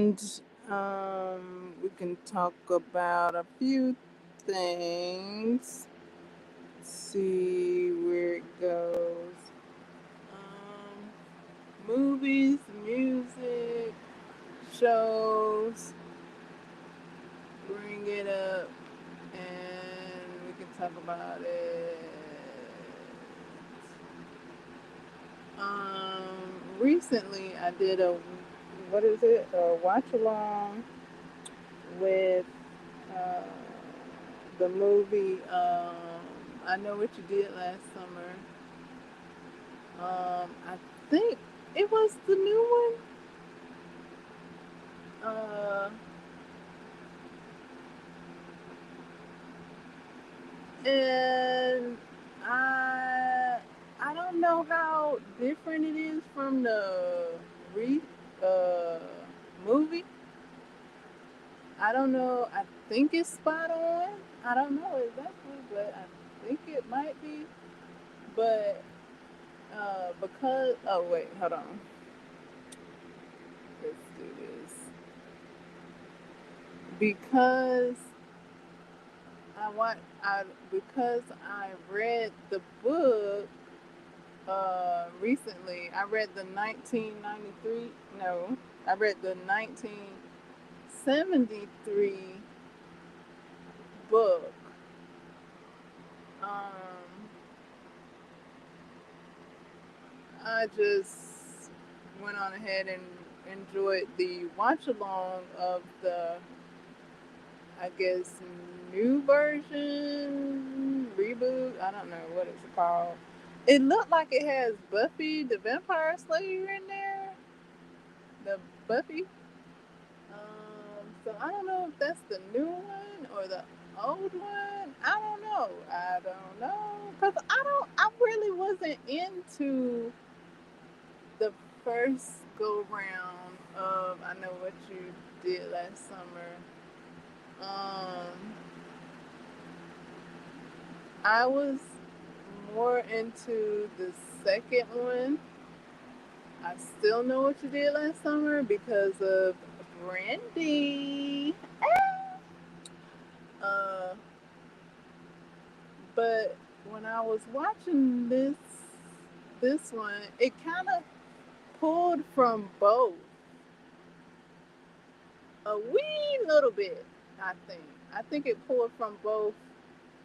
and we can talk about a few things. See where it goes. Movies, music, shows. Bring it up, and we can talk about it. Recently I did a what is it? A watch along with uh, the movie. I know what you did last summer. I think it was the new one. And I I don't know how different it is from the re uh movie. I don't know. I think it's spot on. I don't know exactly, but I think it might be. But because wait, hold on. Let's do this. Because because I read the book recently. I read the 1993. No, I read the 1973 book. Um, I just went on ahead and enjoyed the watch along of the, I guess, new version reboot. I don't know what it's called. It looked like it has Buffy the Vampire Slayer in there. The Buffy. So I don't know if that's the new one or the old one. I don't know. I don't know because I really wasn't into the first go round of I know what you did last summer. Um, I was more into the second one. I still know what you did last summer because of Brandy. Uh, but when I was watching this one, it kind of pulled from both a wee little bit. I think. I think it pulled from both.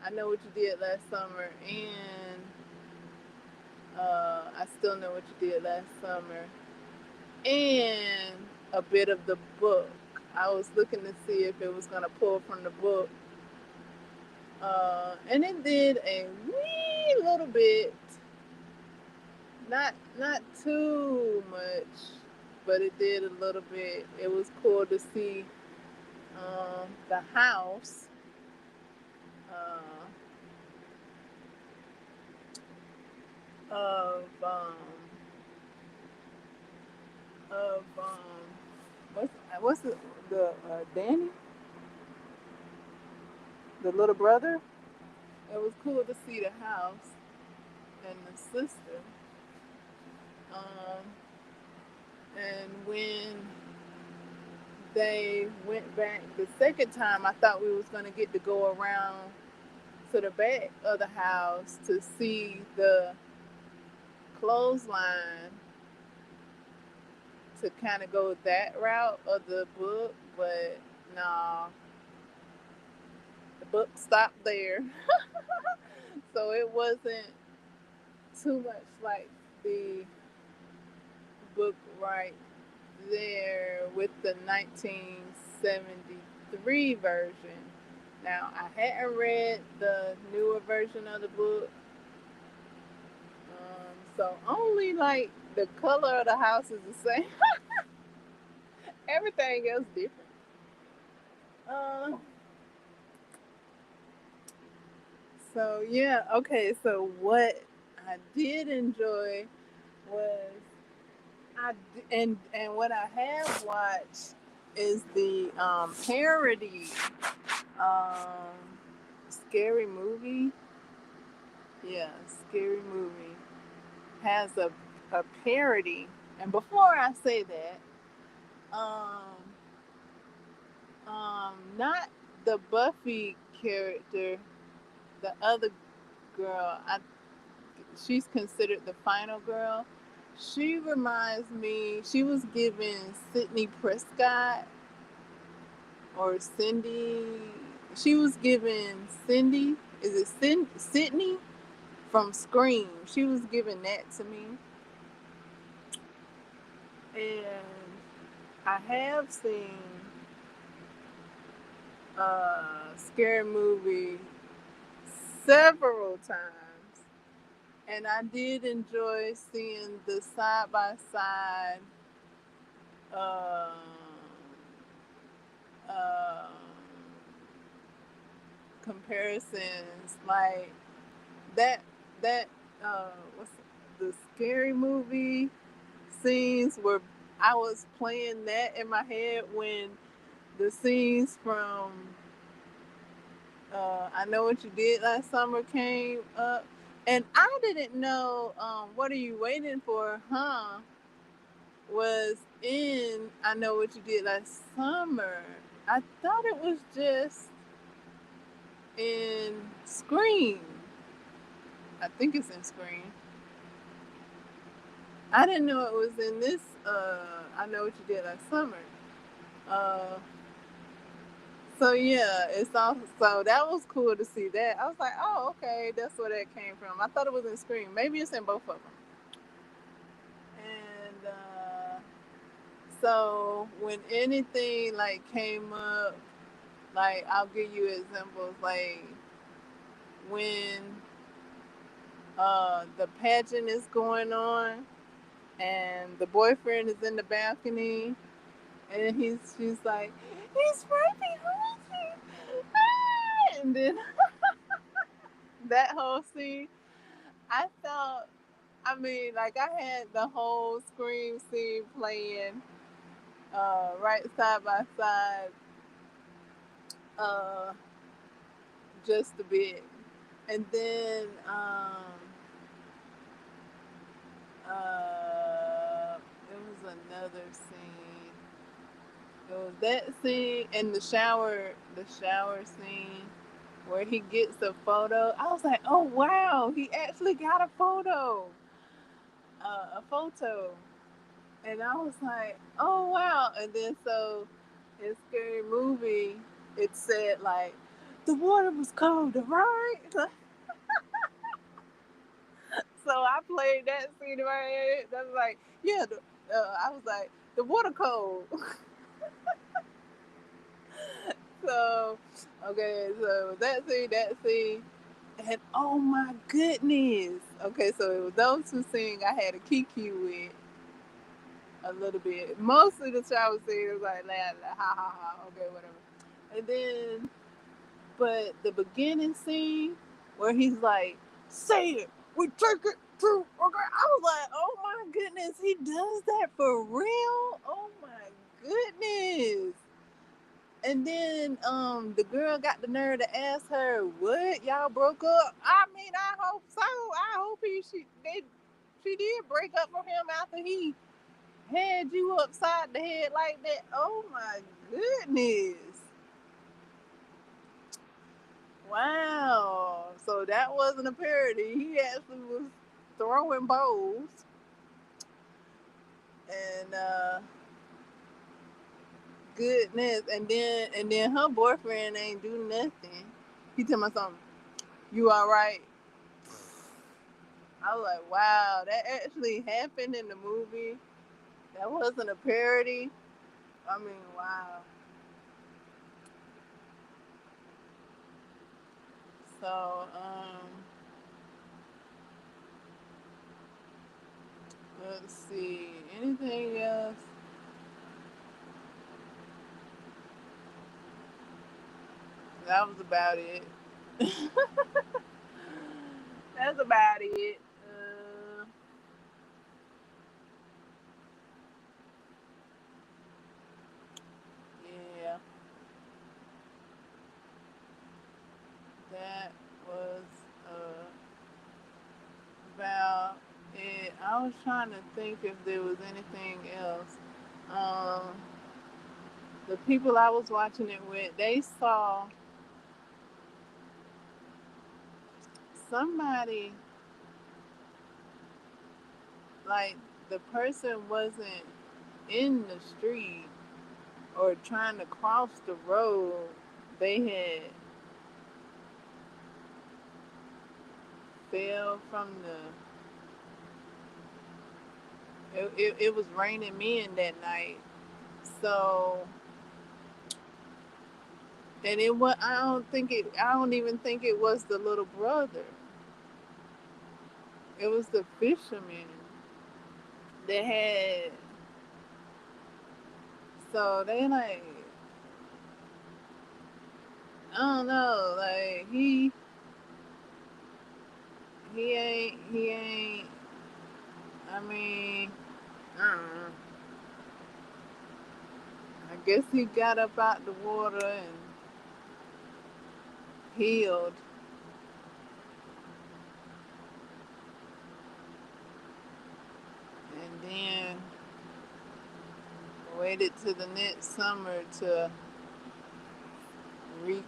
I know what you did last summer, and I still know what you did last summer, and a bit of the book. I was looking to see if it was gonna pull from the book, and it did a wee little bit. Not too much, but it did a little bit. It was cool to see the house uh, of of what's the Danny, the little brother. It was cool to see the house and the sister. Um, and when they went back the second time, I thought we was gonna get to go around to the back of the house to see the clothesline to kind of go that route of the book, but no, the book stopped there. So it wasn't too much like the book right there with the 1973 version. Now, I hadn't read the newer version of the book, so only like the color of the house is the same. Everything else different. Uh, so yeah, okay. So what I did enjoy was and what I have watched is the parody um, scary movie. Yeah, scary movie has a parody. And before I say that, um, Not the Buffy character, the other girl. She's considered the final girl. She reminds me. She was given Sydney Prescott or Cindy. She was given Cindy. Is it Sydney from Scream? She was given that to me, and I have seen Scary Movie several times, and I did enjoy seeing the side by side comparisons, like that that what's the Scary Movie scenes where I was playing that in my head when the scenes from I Know What You Did Last Summer came up, and I didn't know What Are You Waiting For, huh? Was in I Know What You Did Last Summer. I thought it was just in Scream. I think it's in Scream. I didn't know it was in this. I Know What You Did Last Summer. Uh, so yeah, it's also so that was cool to see that. I was like, oh, okay, that's where that came from. I thought it was in Scream. Maybe it's in both of them. And so when anything like came up, like I'll give you examples. Like when the pageant is going on and the boyfriend is in the balcony and she's like, he's right behind you. Ah! And then that whole scene, I felt, I mean, like I had the whole Scream scene playing right side by side, uh, just a bit. And then it was another scene. It was that scene in the shower scene where he gets a photo. I was like, oh wow, he actually got a photo, and I was like, oh wow. And then so in Scary Movie, it said like the water was cold, right? So I played that scene in my head. I was like, yeah. I was like, the water cold. So okay, so that scene, and oh my goodness. Okay, so it was those two scenes I had a kiki with a little bit. Mostly the shower scene was like la, ha ha ha. Okay, whatever. And then, but the beginning scene where he's like, "Say it, we take it to." Okay, I was like, "Oh my goodness, he does that for real? Oh my goodness!" And then the girl got the nerve to ask her, "What? Y'all broke up?" I mean, I hope so. I hope she did break up from him after he had you upside the head like that. Oh my goodness. Wow. So that wasn't a parody. He actually was throwing bowls, and goodness. And then her boyfriend ain't do nothing. He tell me something. You all right? I was like, wow, that actually happened in the movie. That wasn't a parody. I mean, wow. So, let's see. Anything else? That was about it. That's about it. Yeah, that was uh, about it. I was trying to think if there was anything else. Um, The people I was watching it with, they saw somebody, like the person wasn't in the street or trying to cross the road. They had fell from it was raining men that night. So, and it was, I don't even think it was the little brother. It was the fisherman that had, so they like, I don't know, like he ain't, I mean, I don't know. I guess he got up out the water and healed, and then waited to the next summer to wreak,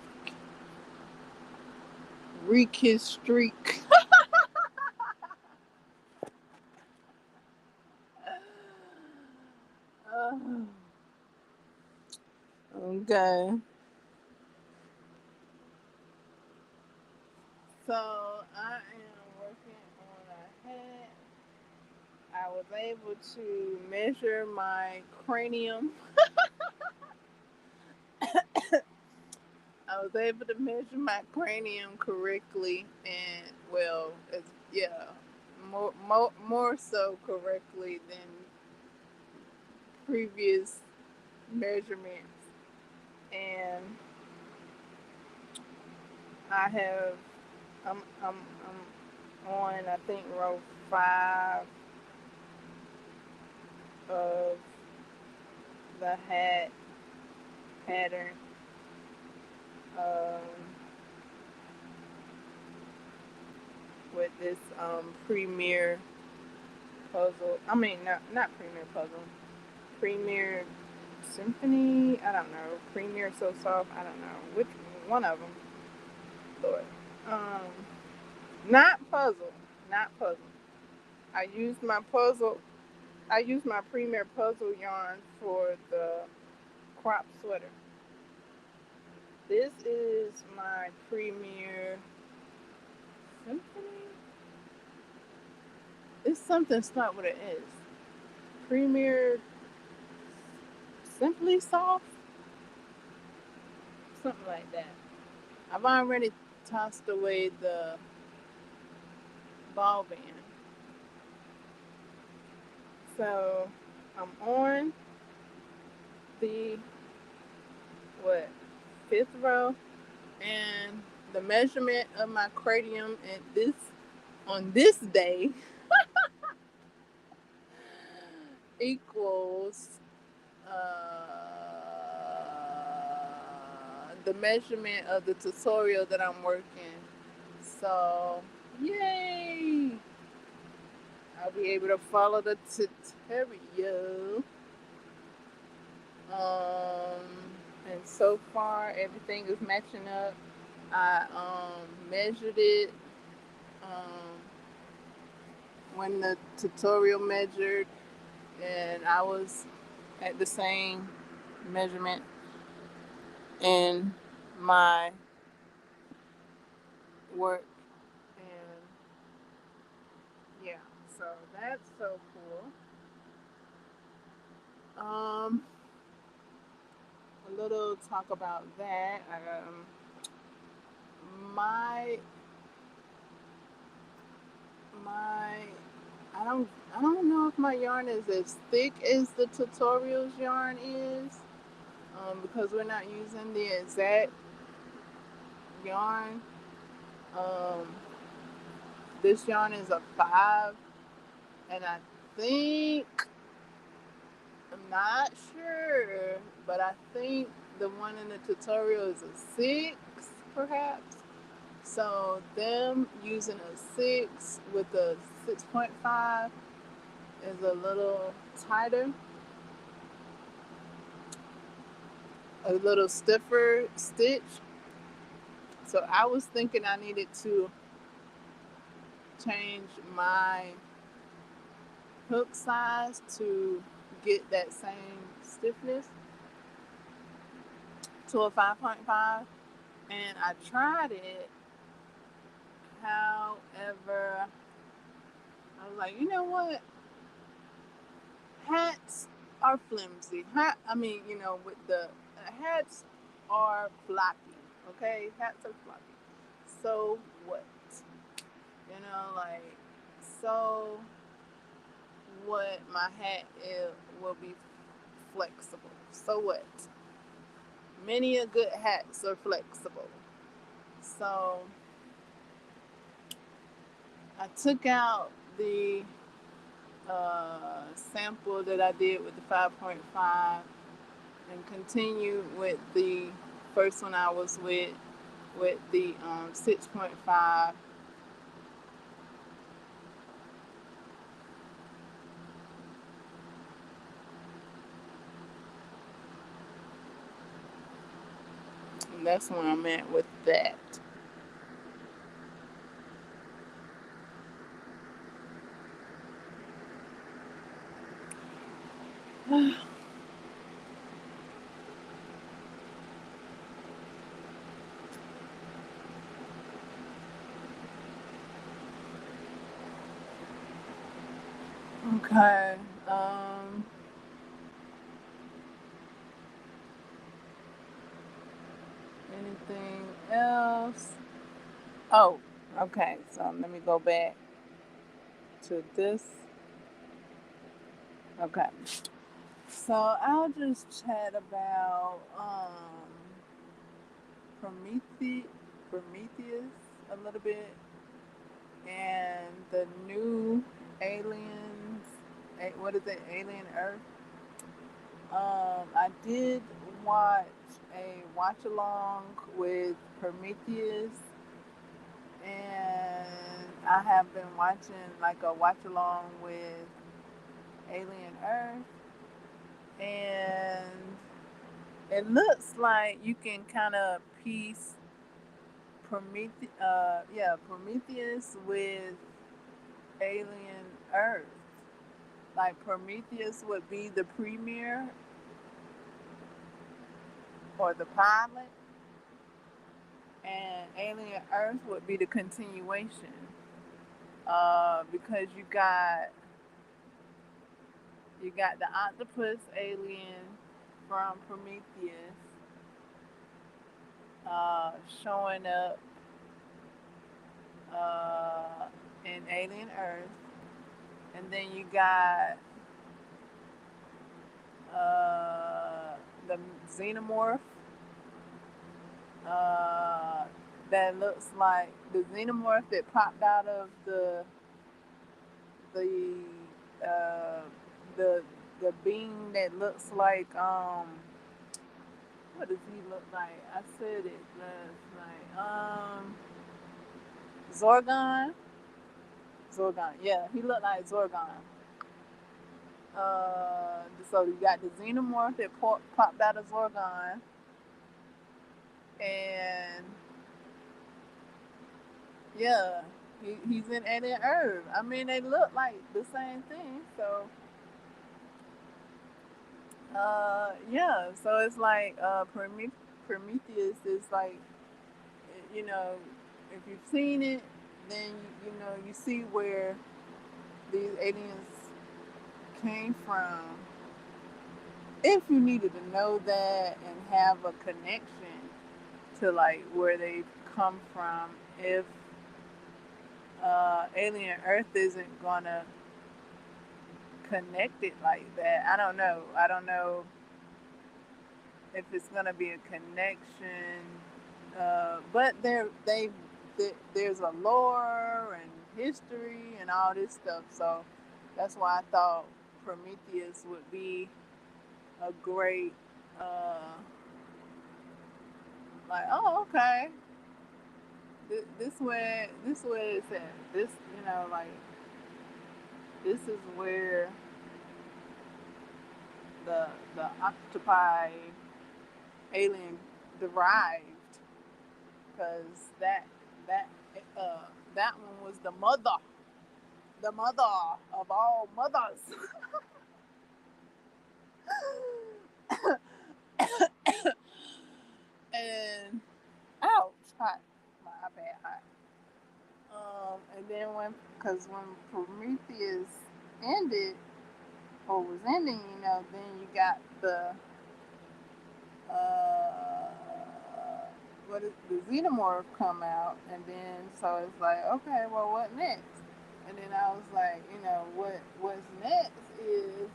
wreak his streak. Oh, okay. So I am working on a hat. I was able to measure my cranium. I was able to measure my cranium correctly, and well, yeah, more so correctly than previous measurements. And I have, I'm on, I think, row 5 of the hat pattern. Um, with this Premier puzzle. I mean, not Premier puzzle. Premier Symphony. I don't know. Premier So Soft. I don't know which one of them. Lord. Um, not puzzle. Not puzzle. I used my puzzle. I used my Premier puzzle yarn for the crop sweater. This is my Premier Symphony. It's something start with an S. Premier Simply Soft, something like that. I've already tossed away the ball band, so I'm on the what 5th row, and the measurement of my cranium at this on this day equals the measurement of the tutorial that I'm working. So, yay! I'll be able to follow the tutorial. Um, and so far, everything is matching up. I measured it um, when the tutorial measured, and I was at the same measurement in my work. And yeah, so that's so cool. Um, a little talk about that. My my I don't know if my yarn is as thick as the tutorials yarn is, because we're not using the exact yarn. Um, this yarn is a 5, and I think, I'm not sure, but I think the one in the tutorial is a 6, perhaps. So them using a 6 with a 6.5 is a little tighter. a little stiffer stitch. So I was thinking I needed to change my hook size to get that same stiffness to a 5.5. And I tried it. However, I was like, you know what? Hats are flimsy. With the hats are floppy. Okay, hats are floppy. So what? Like, so what? My hat will be flexible. So what? Many a good hats are flexible. So I took out the sample that I did with the 5.5 and continued with the first one I was with the 6.5. And that's where I'm at with that. Okay. Anything else? Oh, okay. So let me go back to this. Okay. So I'll just chat about Prometheus a little bit and the new aliens. What is it? Alien Earth. I did watch a watch along with Prometheus, and I have been watching like a watch along with Alien Earth, and it looks like you can kind of piece Prometheus with Alien Earth. Like Prometheus would be the premiere or the pilot, and Alien Earth would be the continuation. Because you got the octopus alien from Prometheus showing up uh, in Alien Earth, and then you got the xenomorph uh, that looks like the xenomorph that popped out of the uh, the the being that looks like what does he look like? I said it last night. Zorgon. Zorgon. Yeah, he looked like Zorgon. So you got the xenomorph that popped out of Zorgon, and yeah, he's in Alien Earth. I mean, they look like the same thing. So yeah, so it's like Prometheus is like, you know, if you've seen it, then you see where these aliens came from. If you needed to know that and have a connection to like where they come from, if Alien Earth isn't gonna connect it like that, I don't know. I don't know if it's gonna be a connection. But there's a lore and history and all this stuff. So that's why I thought Prometheus would be a great, uh, like, oh, okay, this way it's at. This, like, this is where the the octopi alien derived, because that uh, that one was the mother of all mothers. And ouch, hot, my bad, hot. And then when Prometheus ended or was ending, then you got uh, the xenomorph come out, and then so it's like, okay, well, what next? And then I was like, what's next is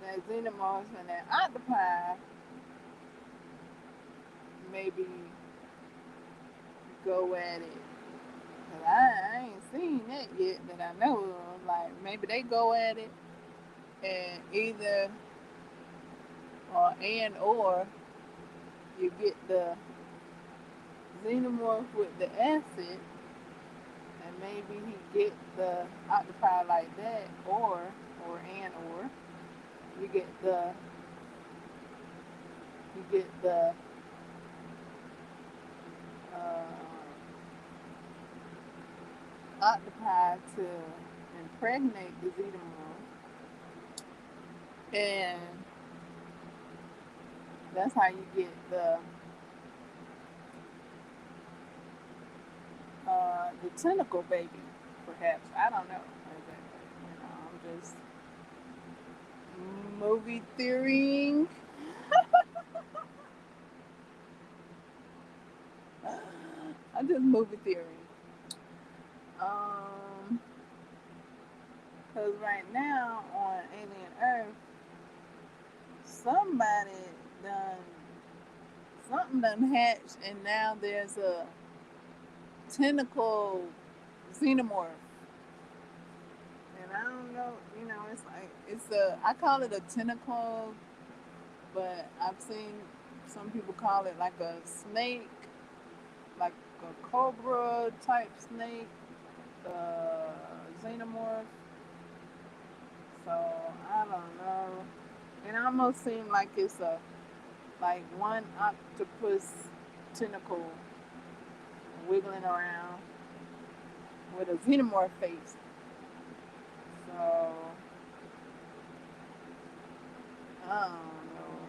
that xenomorph and that octopi maybe go at it. Cause I ain't seen that yet that I know of. Like maybe they go at it, and either or you get the xenomorph with the acid, and maybe he get the octopi like that, or you get the uh, octopi to impregnate the xenomorph, and that's how you get the tentacle baby, perhaps. I don't know. I'm just movie theorying. I'm just movie theory. Um, Cause right now on Alien Earth, somebody done something done hatched, and now there's a tentacle xenomorph. And I don't know, it's like I call it a tentacle, but I've seen some people call it like a snake, like a cobra type snake, xenomorph. So I don't know. It almost seemed like it's a like one octopus tentacle wiggling around with a xenomorph face. So I don't know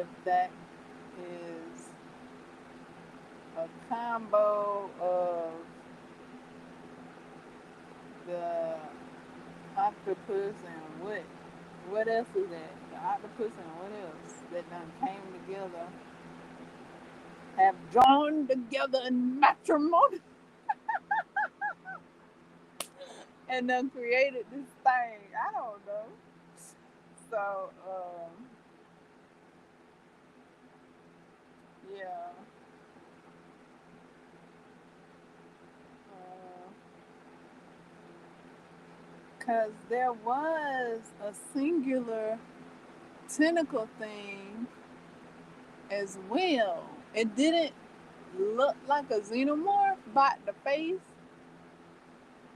if that is a combo of the octopus and what else is that? The octopus and what else that done came together, have joined together in matrimony, and then created this thing. I don't know. So, yeah. Because there was a singular tentacle thing as well. It didn't look like a xenomorph, but the face,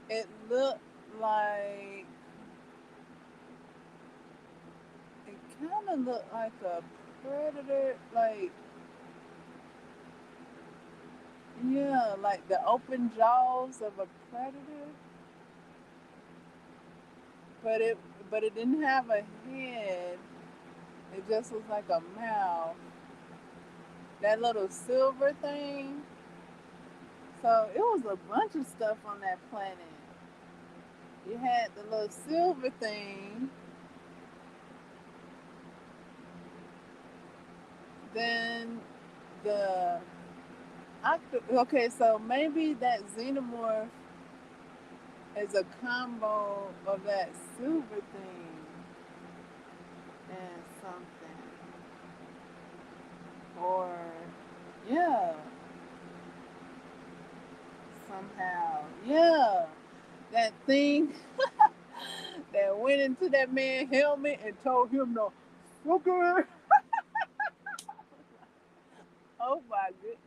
it looked like, it kind of looked like a predator, like, yeah, like the open jaws of a predator, but it didn't have a head. It just was like a mouth. That little silver thing. So it was a bunch of stuff on that planet. You had the little silver thing. Then the okay, so maybe that xenomorph is a combo of that silver thing and something. Or yeah, somehow. Yeah. That thing that went into that man's helmet and told him to fuck her. Oh my goodness.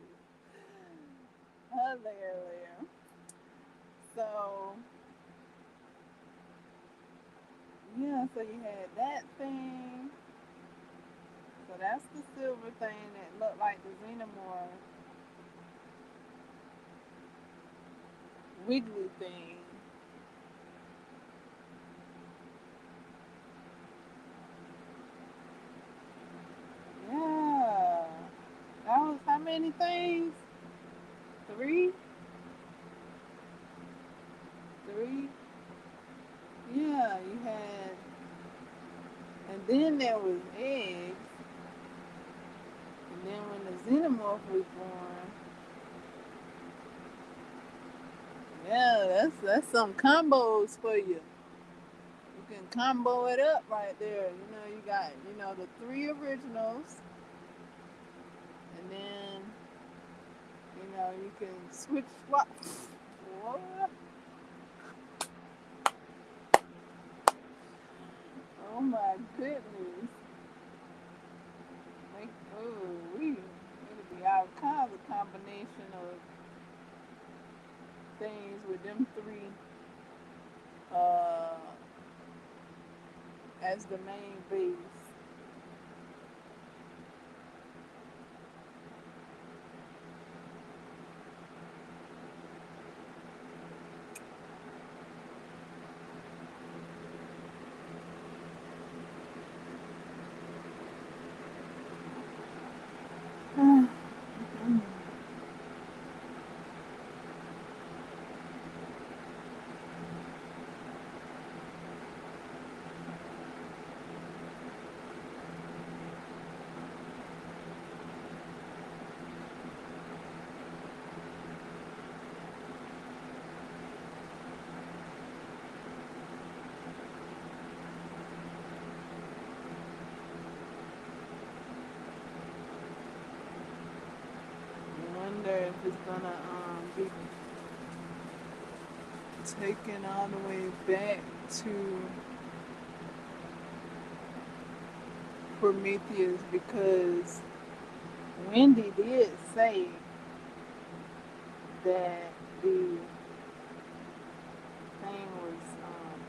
Hilarious. So yeah, so you had that thing. So that's the silver thing that looked like the Xenomorph wiggly thing. Yeah. That was how many things? Three? Three? Yeah, you had, and then there was eggs, and then when the xenomorph was born, yeah, that's some combos for you. You can combo it up right there. You know, you got the three originals, and then you can switch swap. What? Oh my goodness! Like, oh, it'll be all kinds of combination of things with them three uh, as the main base. I wonder if it's gonna be taken all the way back to Prometheus because Wendy did say that the thing was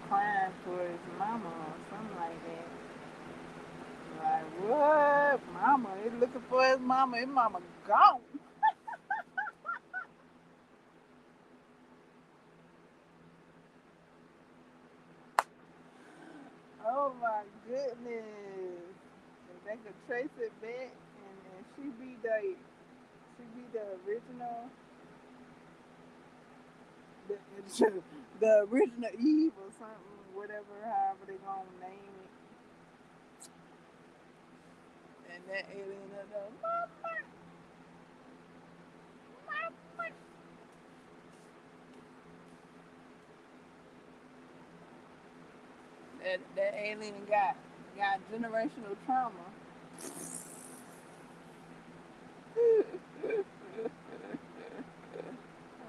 crying for his mama or something like that. Like, what? Mama? He's looking for his mama. His mama gone. Oh my goodness. If they could trace it back and she be the original the, the original Eve or something, whatever, however they gonna name it. And that alien up there, mama, mama. That alien got generational trauma.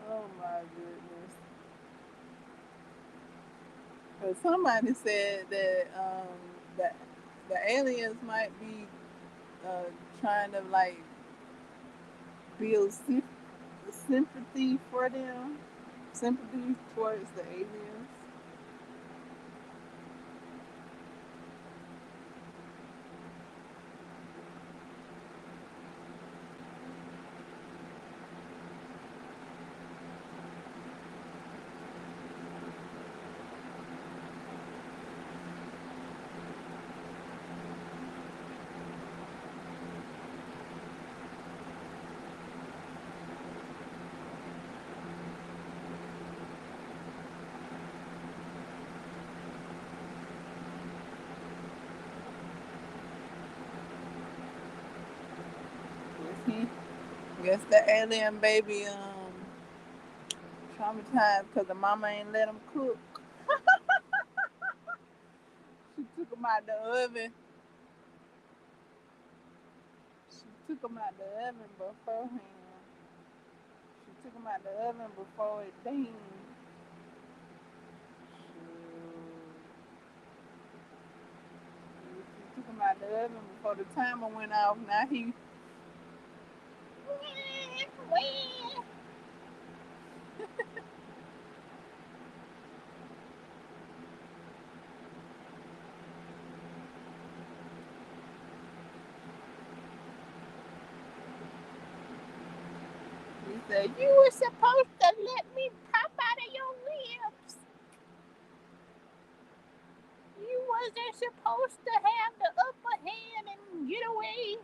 Oh my goodness. But somebody said that the the aliens might be trying to like build sympathy for them, sympathy towards the aliens. Guess the alien baby traumatized because the mama ain't let him cook. She took him out the oven. She took him out the oven beforehand. She took him out the oven before it dinged. She took him out the oven before the timer went off. Now he. Said you were supposed to let me pop out of your lips. You wasn't supposed to have the upper hand and get away.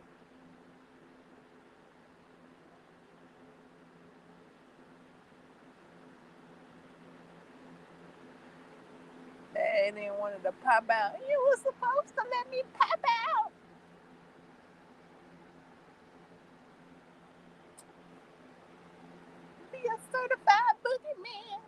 They didn't want to pop out. You were supposed to let me pop out. Be a certified boogeyman.